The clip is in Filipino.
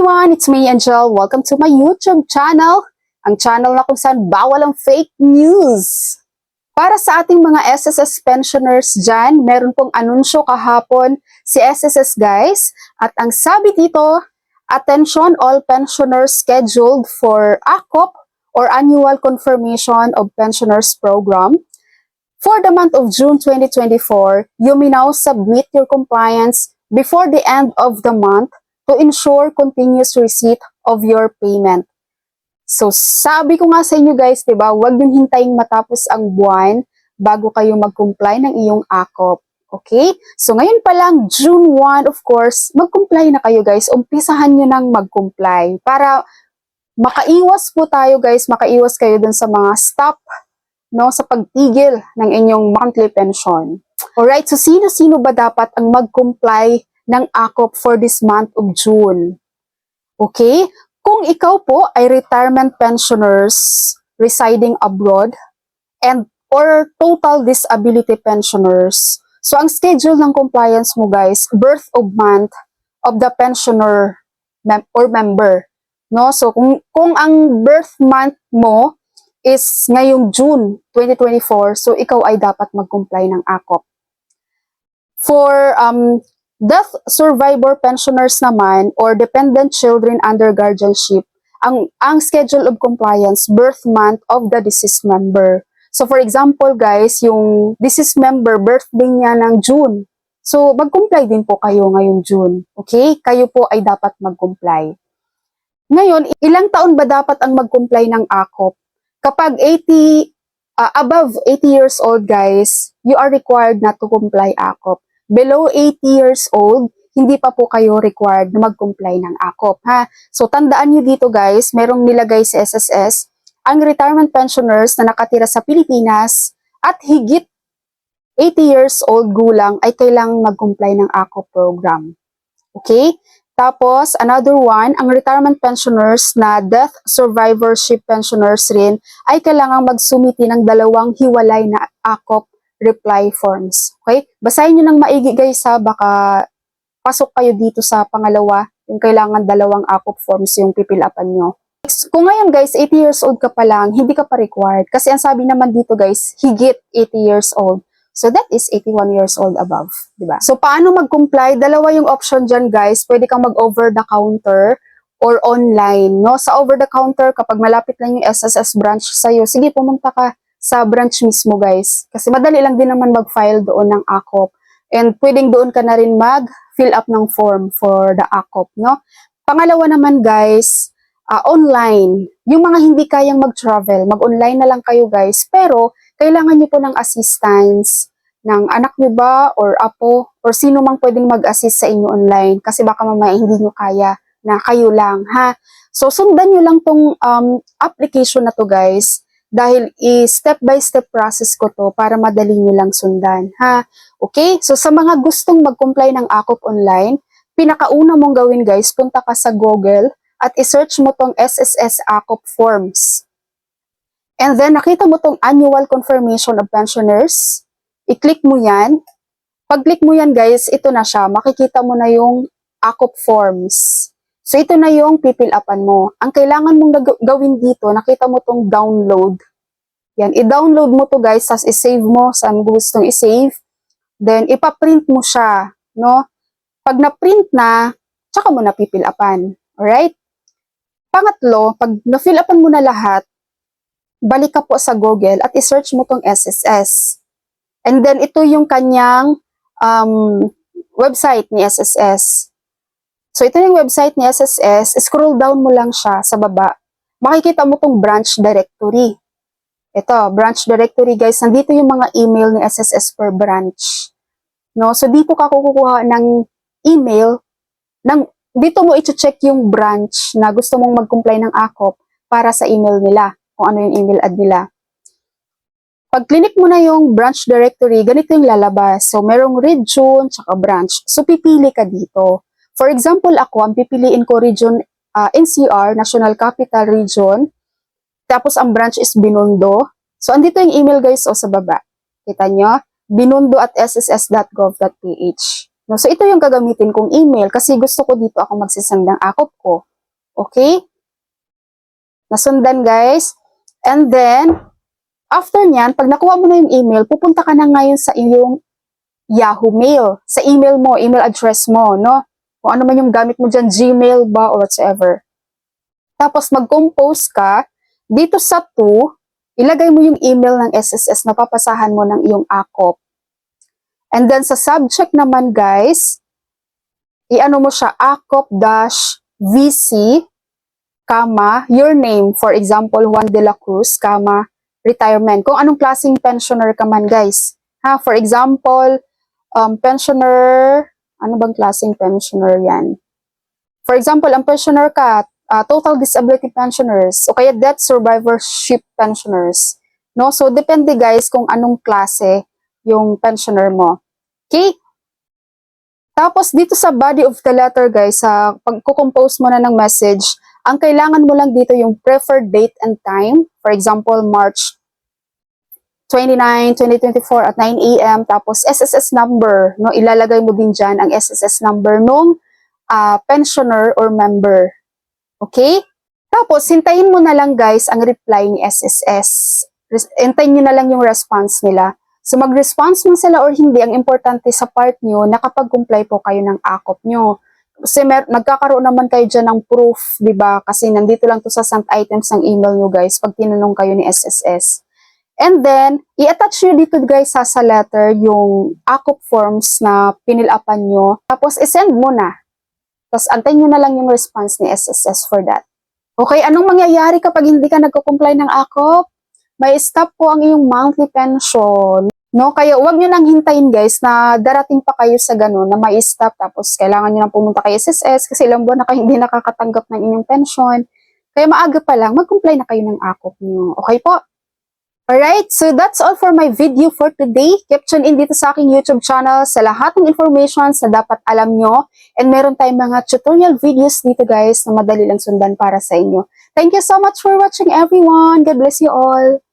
everyone! It's me, Angel. Welcome to my YouTube channel. Ang channel na kung saan bawal ang fake news. Para sa ating mga SSS pensioners dyan, meron pong anunsyo kahapon si SSS guys. At ang sabi dito, attention all pensioners scheduled for ACOP or Annual Confirmation of Pensioners Program. For the month of June 2024, you may now submit your compliance before the end of the month to ensure continuous receipt of your payment. So, sabi ko nga sa inyo guys, diba, huwag niyong hintayin matapos ang buwan bago kayo mag-comply ng iyong ACOP. Okay? So, ngayon pa lang, June 1, of course, mag-comply na kayo guys. Umpisahan nyo nang mag-comply para makaiwas po tayo guys, makaiwas kayo dun sa mga stop, no, sa pagtigil ng inyong monthly pension. Alright, so sino-sino ba dapat ang mag-comply ng ACOP for this month of June? Okay? Kung ikaw po ay retirement pensioners residing abroad and or total disability pensioners, so ang schedule ng compliance mo guys, birth of month of the pensioner or member. No? So kung ang birth month mo is ngayong June 2024, so ikaw ay dapat mag-comply ng ACOP. For death survivor pensioners naman or dependent children under guardianship, ang schedule of compliance, birth month of the deceased member. So for example guys, yung deceased member, birthday niya ng June. So mag-comply din po kayo ngayong June. Okay? Kayo po ay dapat mag-comply. Ngayon, ilang taon ba dapat ang mag-comply ng ACOP? Kapag above 80 years old guys, you are required not to comply ACOP. Below 80 years old, hindi pa po kayo required na mag-comply ng ACOP. Ha? So tandaan nyo dito guys, merong nilagay sa SSS, ang retirement pensioners na nakatira sa Pilipinas at higit 80 years old gulang ay kailangang mag-comply ng ACOP program. Okay? Tapos, another one, ang retirement pensioners na death survivorship pensioners rin ay kailangang magsumiti ng dalawang hiwalay na ACOP reply forms. Okay? Basahin nyo ng maigi guys ha, baka pasok kayo dito sa pangalawa, yung kailangan dalawang ACOP forms yung pipilapan nyo. Kung ngayon guys, 80 years old ka pa lang, hindi ka pa required. Kasi ang sabi naman dito guys, higit 80 years old. So that is 81 years old above, di ba? So paano mag-comply? Dalawa yung option dyan guys. Pwede kang mag-over the counter or online, no? Sa over the counter, kapag malapit lang yung SSS branch sa'yo, sige, pumunta ka sa branch mismo guys. Kasi madali lang din naman mag-file doon ng ACOP. And pwedeng doon ka na rin mag-fill up ng form for the ACOP, no? Pangalawa naman guys, online. Yung mga hindi kayang mag-travel, mag-online na lang kayo guys. Pero kailangan nyo po ng assistance ng anak nyo ba or apo or sino mang pwedeng mag-assist sa inyo online kasi baka mamaya hindi nyo kaya na kayo lang, ha? So, sundan nyo lang tong application na to guys dahil step-by-step process ko to para madali nyo lang sundan, ha? Okay? So, sa mga gustong mag-comply ng ACOP online, pinakauna mong gawin guys, punta ka sa Google at isearch mo tong SSS ACOP forms. And then, nakita mo tong Annual Confirmation of Pensioners. I-click mo yan. Pag-click mo yan, guys, ito na siya. Makikita mo na yung ACOP forms. So, ito na yung pipil-upan mo. Ang kailangan mong gawin dito, nakita mo tong download. Yan, i-download mo to guys, tapos i-save mo saan gustong i-save. Then, ipaprint mo siya, no? Pag na-print na, tsaka mo na pipil-upan. Alright? Pangatlo, pag na-fill-upan mo na lahat, balik ka po sa Google at i-search mo tong SSS. And then, ito yung kanyang website ni SSS. So, ito yung website ni SSS. Scroll down mo lang siya sa baba. Makikita mo tong branch directory. Ito, branch directory guys. Nandito yung mga email ni SSS per branch. No? So, dito ka kukuha ng email. Dito mo i-check yung branch na gusto mong mag-comply ng ACOP para sa email nila. Kung ano yung email ad nila. Pag click mo na yung branch directory, ganito yung lalabas. So, merong region, tsaka branch. So, pipili ka dito. For example, ako, ang pipiliin ko region NCR, National Capital Region. Tapos, ang branch is Binondo. So, andito yung email guys, o sa baba. Kita nyo? binondo@sss.gov.ph. No, so, ito yung gagamitin kong email kasi gusto ko dito ako magsisend ng ACOP ko. Okay? Nasundan guys. And then, after nyan, pag nakuha mo na yung email, pupunta ka na ngayon sa iyong Yahoo Mail. Sa email mo, email address mo, no? Kung ano man yung gamit mo dyan, Gmail ba or whatsoever. Tapos mag-compose ka, dito sa 2, ilagay mo yung email ng SSS na papasahan mo ng iyong AKOP. And then sa subject naman guys, i-ano mo siya, AKOP-VC, your name, for example, Juan de la Cruz, retirement. Kung anong klaseng pensioner ka man guys. For example, pensioner, ano bang klaseng pensioner yan? For example, ang pensioner ka, total disability pensioners, o kaya death survivorship pensioners. No? So, depende guys kung anong klase yung pensioner mo. Okay? Tapos, dito sa body of the letter guys, sa pagkukompose mo na ng message, ang kailangan mo lang dito yung preferred date and time. For example, March 29, 2024 at 9 a.m. Tapos SSS number, no? Ilalagay mo din dyan ang SSS number nung pensioner or member. Okay? Tapos, hintayin mo na lang guys ang reply ni SSS. Hintayin nyo na lang yung response nila. So, mag-response mo sila or hindi, ang importante sa part nyo, nakapag-comply po kayo ng AKOP nyo. Kasi nagkakaroon naman kayo dyan ng proof, di ba? Kasi nandito lang to sa sent items ng email nyo guys pag tinanong kayo ni SSS. And then, i-attach nyo dito guys sa letter yung AKOP forms na pinilapan nyo. Tapos, isend mo na. Tapos, antayin nyo na lang yung response ni SSS for that. Okay, anong mangyayari kapag hindi ka nagko-comply ng AKOP? May stop po ang iyong monthly pension. No, kaya huwag nyo nang hintayin guys na darating pa kayo sa ganun na may stop tapos kailangan nyo nang pumunta kay SSS kasi ilang buwan na kayo hindi nakakatanggap ng inyong pension. Kaya maaga pa lang, mag-comply na kayo ng AKOP nyo. Okay po? Alright, so that's all for my video for today. Keep tuned in dito sa aking YouTube channel sa lahat ng information na dapat alam nyo. And meron tayong mga tutorial videos dito guys na madali lang sundan para sa inyo. Thank you so much for watching everyone. God bless you all.